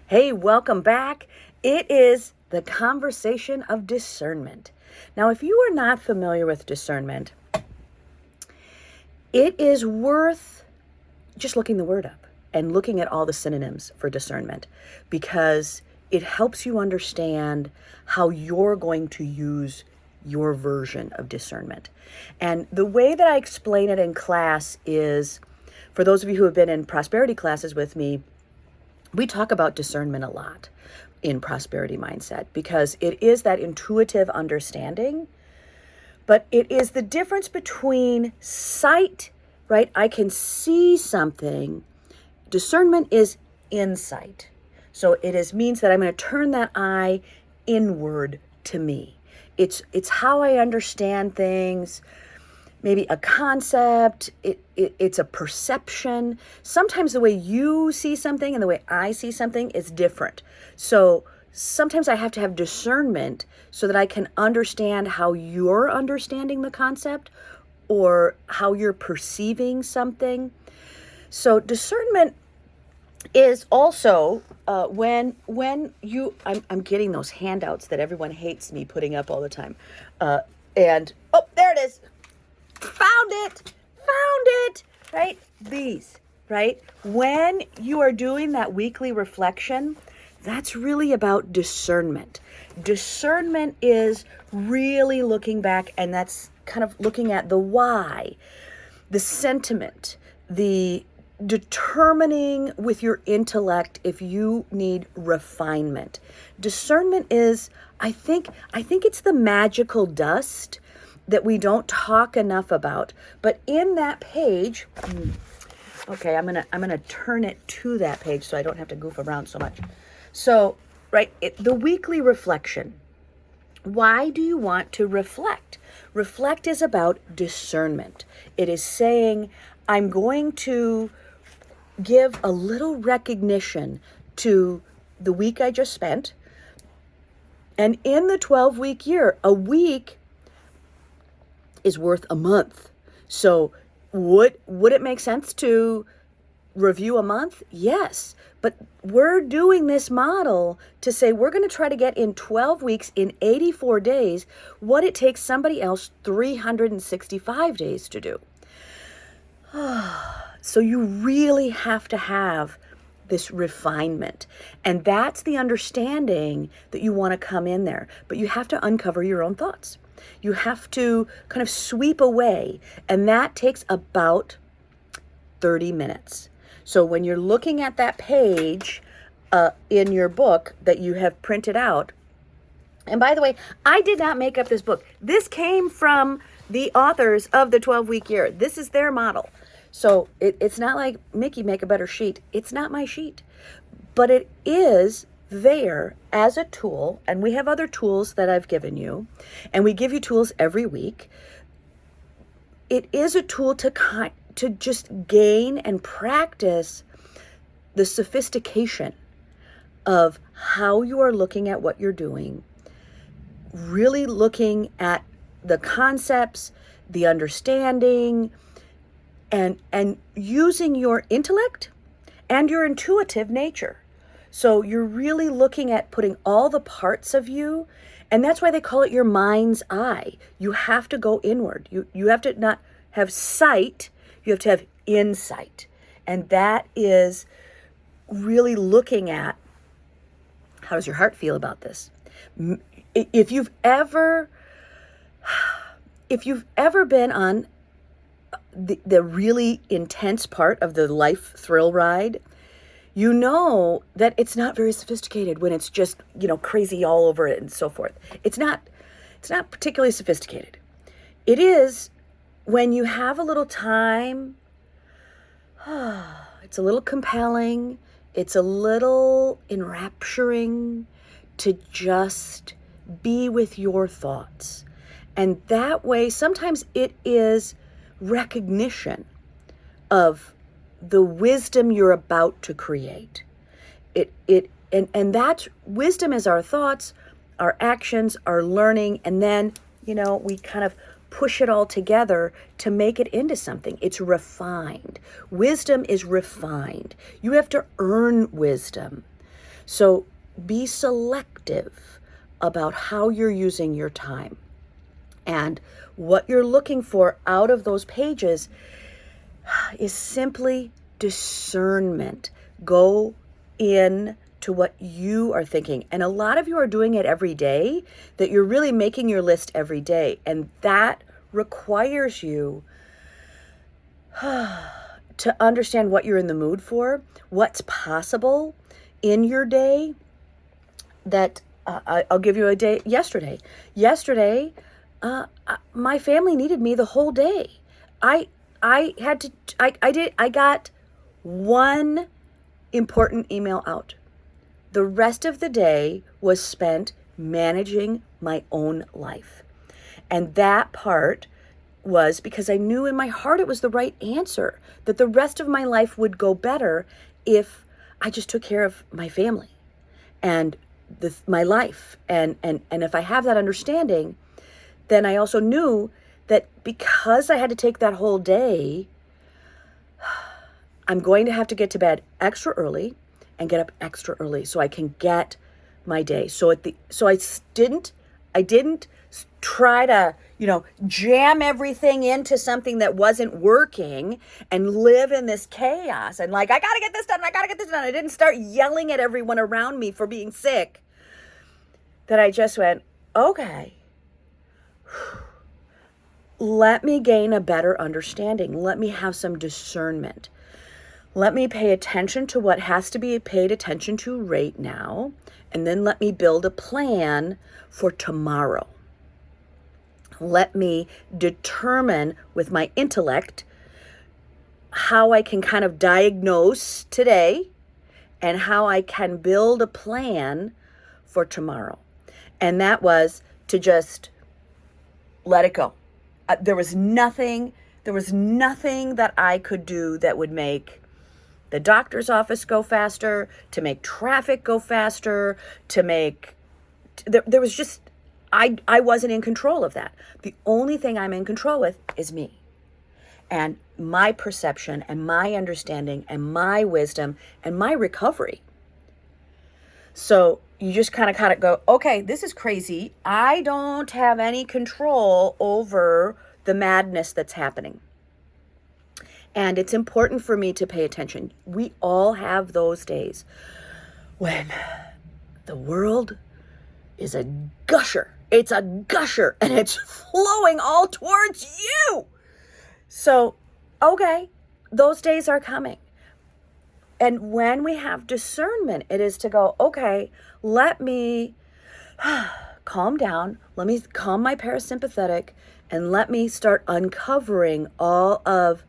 Hey, welcome back. It is the conversation of discernment. Now, if you are not familiar with discernment, it is worth just looking the word up and looking at all the synonyms for discernment because it helps you understand how you're going to use your version of discernment. And the way that I explain it in class is, for those of you who have been in prosperity classes with me, we talk about discernment a lot in prosperity mindset because it is that intuitive understanding, but it is the difference between sight, right? I can see something. Discernment is insight. So means that I'm going to turn that eye inward to me. It's how I understand things. Maybe a concept, it's a perception. Sometimes the way you see something and the way I see something is different. So sometimes I have to have discernment so that I can understand how you're understanding the concept or how you're perceiving something. So discernment is also when you, I'm getting those handouts that everyone hates me putting up all the time. Oh, there it is. Found it, right? These, right? When you are doing that weekly reflection, that's really about discernment. Discernment is really looking back, and that's kind of looking at the why, the sentiment, the determining with your intellect if you need refinement. Discernment is, I think it's the magical dust that we don't talk enough about. But in that page, okay, I'm gonna turn it to that page so I don't have to goof around so much. So, right, the weekly reflection. Why do you want to reflect? Reflect is about discernment. It is saying, I'm going to give a little recognition to the week I just spent. And in the 12-week year, a week is worth a month. So would it make sense to review a month? Yes. But we're doing this model to say we're going to try to get in 12 weeks, in 84 days, what it takes somebody else 365 days to do. So you really have to have this refinement. And that's the understanding that you want to come in there. But you have to uncover your own thoughts. You have to kind of sweep away. And that takes about 30 minutes. So when you're looking at that page in your book that you have printed out, and by the way, I did not make up this book. This came from the authors of the 12-week year. This is their model. So it's not like, Mickey, make a better sheet. It's not my sheet. But it is there as a tool, and we have other tools that I've given you, and we give you tools every week. It is a tool to just gain and practice the sophistication of how you are looking at what you're doing, really looking at the concepts, the understanding, and using your intellect and your intuitive nature. So you're really looking at putting all the parts of you, and that's why they call it your mind's eye. You have to go inward. You have to not have sight, you have to have insight. And that is really looking at, how does your heart feel about this? If you've ever been on the really intense part of the life thrill ride, you know that it's not very sophisticated when it's just, crazy all over it and so forth. It's not particularly sophisticated. It is when you have a little time, it's a little compelling, it's a little enrapturing to just be with your thoughts. And that way, sometimes it is recognition of the wisdom you're about to create. And that wisdom is our thoughts, our actions, our learning, and then, we kind of push it all together to make it into something. It's refined. Wisdom is refined. You have to earn wisdom. So be selective about how you're using your time. And what you're looking for out of those pages is simply discernment. Go in to what you are thinking. And a lot of you are doing it every day, that you're really making your list every day. And that requires you to understand what you're in the mood for, what's possible in your day. That I'll give you a day. Yesterday, my family needed me the whole day. I got one important email out. The rest of the day was spent managing my own life. And that part was because I knew in my heart it was the right answer, that the rest of my life would go better if I just took care of my family and my life. And if I have that understanding, then I also knew that because I had to take that whole day, I'm going to have to get to bed extra early and get up extra early so I can get my day. So I didn't try to, jam everything into something that wasn't working and live in this chaos and like, I got to get this done. I didn't start yelling at everyone around me for being sick. That I just went, okay, let me gain a better understanding. Let me have some discernment. Let me pay attention to what has to be paid attention to right now. And then let me build a plan for tomorrow. Let me determine with my intellect how I can kind of diagnose today and how I can build a plan for tomorrow. And that was to just let it go. There was nothing that I could do that would make the doctor's office go faster, to make traffic go faster, there was just, I wasn't in control of that. The only thing I'm in control with is me and my perception and my understanding and my wisdom and my recovery. So you just kind of go, okay, this is crazy. I don't have any control over the madness that's happening. And it's important for me to pay attention. We all have those days when the world is a gusher. It's a gusher and it's flowing all towards you. So, okay, those days are coming. And when we have discernment, it is to go, okay, let me calm down. Let me calm my parasympathetic and let me start uncovering all of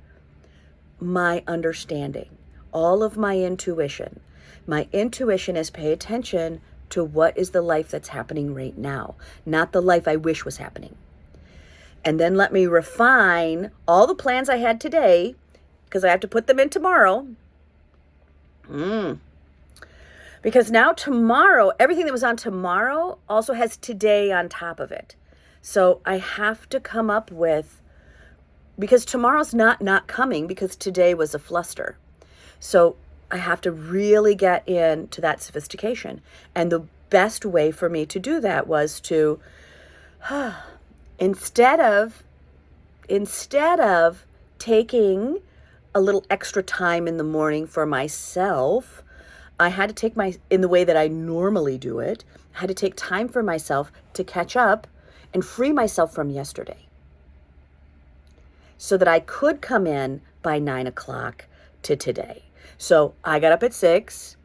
my understanding, all of my intuition. My intuition is pay attention to what is the life that's happening right now, not the life I wish was happening. And then let me refine all the plans I had today, because I have to put them in tomorrow. Because now tomorrow, everything that was on tomorrow also has today on top of it. So I have to come up with, because tomorrow's not coming because today was a fluster. So I have to really get into that sophistication. And the best way for me to do that was to, instead of taking a little extra time in the morning for myself, I had to take in the way that I normally do it, I had to take time for myself to catch up and free myself from yesterday, so that I could come in by 9 o'clock to today. So I got up at 6,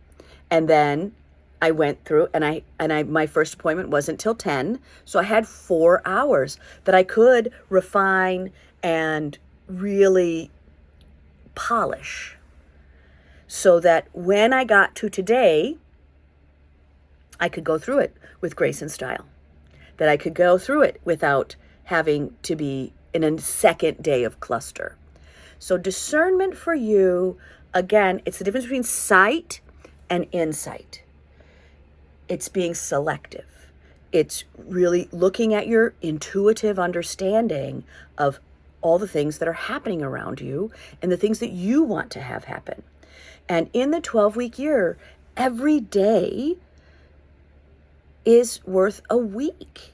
and then I went through, and my first appointment wasn't till 10. So I had 4 hours that I could refine and really polish, so that when I got to today, I could go through it with grace and style, that I could go through it without having to be in a second day of cluster. So discernment for you, again, it's the difference between sight and insight. It's being selective. It's really looking at your intuitive understanding of all the things that are happening around you and the things that you want to have happen. And in the 12-week year, Every day is worth a week.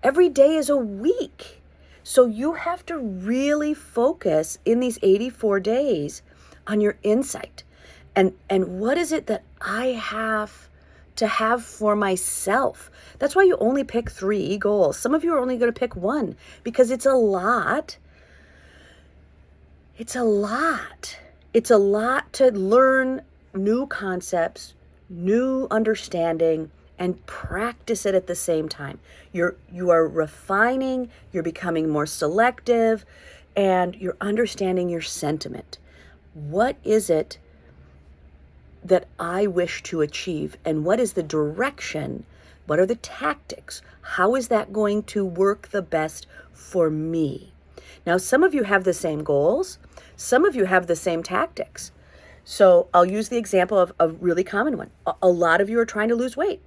Every day is a week. So you have to really focus in these 84 days on your insight. And what is it that I have to have for myself? That's why you only pick 3 goals. Some of you are only going to pick 1 because it's a lot. It's a lot. It's a lot to learn new concepts, new understanding, and practice it at the same time. You are refining, you're becoming more selective, and you're understanding your sentiment. What is it that I wish to achieve? And what is the direction? What are the tactics? How is that going to work the best for me? Now, some of you have the same goals. Some of you have the same tactics. So I'll use the example of a really common one. A lot of you are trying to lose weight.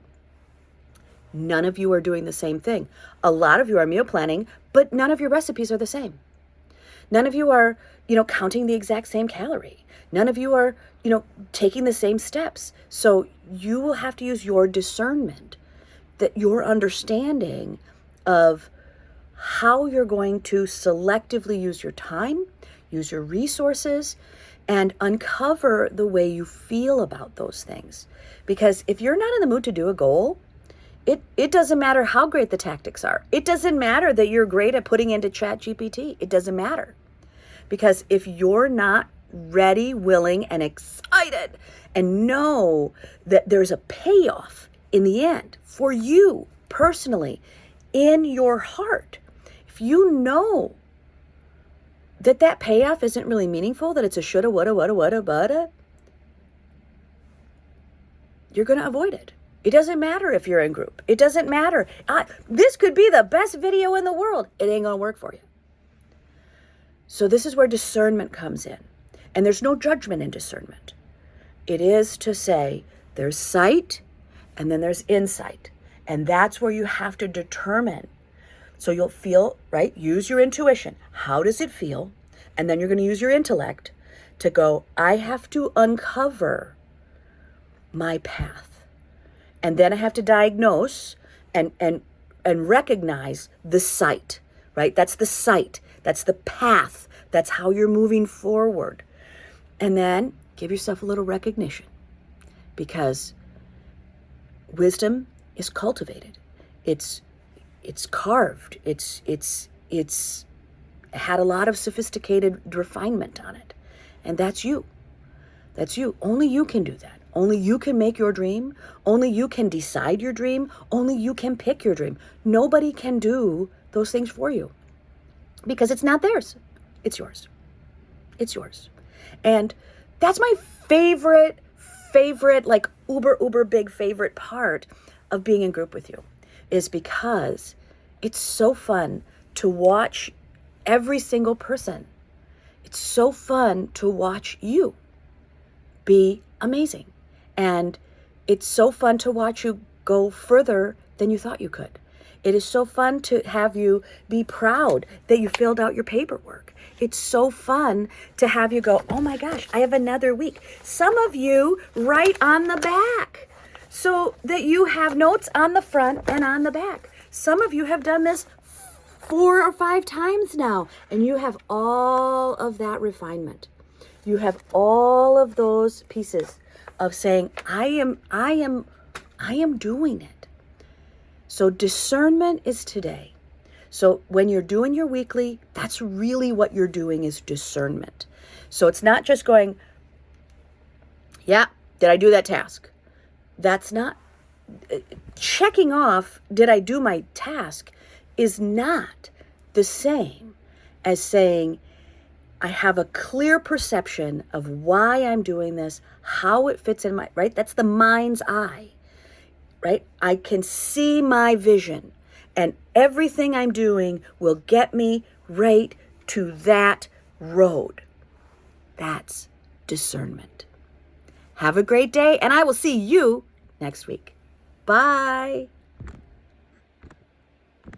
None of you are doing the same thing. A lot of you are meal planning, but none of your recipes are the same. None of you are, counting the exact same calorie. None of you are, taking the same steps. So you will have to use your discernment, that your understanding of how you're going to selectively use your time, use your resources, and uncover the way you feel about those things. Because if you're not in the mood to do a goal, it doesn't matter how great the tactics are. It doesn't matter that you're great at putting into ChatGPT. It doesn't matter. Because if you're not ready, willing, and excited, and know that there's a payoff in the end for you personally in your heart, if you know that payoff isn't really meaningful, that it's a shoulda, woulda, woulda, butta, you're going to avoid it. It doesn't matter if you're in group. It doesn't matter. This could be the best video in the world. It ain't going to work for you. So this is where discernment comes in. And there's no judgment in discernment. It is to say there's sight and then there's insight. And that's where you have to determine. So you'll feel, right? Use your intuition. How does it feel? And then you're going to use your intellect to go, I have to uncover my path. And then I have to diagnose and recognize the sight, right? That's the sight. That's the path. That's how you're moving forward. And then give yourself a little recognition, because wisdom is cultivated. It's carved. It's had a lot of sophisticated refinement on it. And that's you. That's you. Only you can do that. Only you can make your dream. Only you can decide your dream. Only you can pick your dream. Nobody can do those things for you because it's not theirs. It's yours. It's yours. And that's my favorite, like uber big favorite part of being in group with you, is because it's so fun to watch every single person. It's so fun to watch you be amazing. And it's so fun to watch you go further than you thought you could. It is so fun to have you be proud that you filled out your paperwork. It's so fun to have you go, oh my gosh, I have another week. Some of you write on the back so that you have notes on the front and on the back. Some of you have done this 4 or 5 times now, and you have all of that refinement. You have all of those pieces of saying, I am doing it. So discernment is today. So when you're doing your weekly, that's really what you're doing, is discernment. So it's not just going, yeah, did I do that task? That's not, checking off, did I do my task, is not the same as saying, I have a clear perception of why I'm doing this, how it fits in my, right? That's the mind's eye, right? I can see my vision, and everything I'm doing will get me right to that road. That's discernment. Have a great day, and I will see you next week. Bye.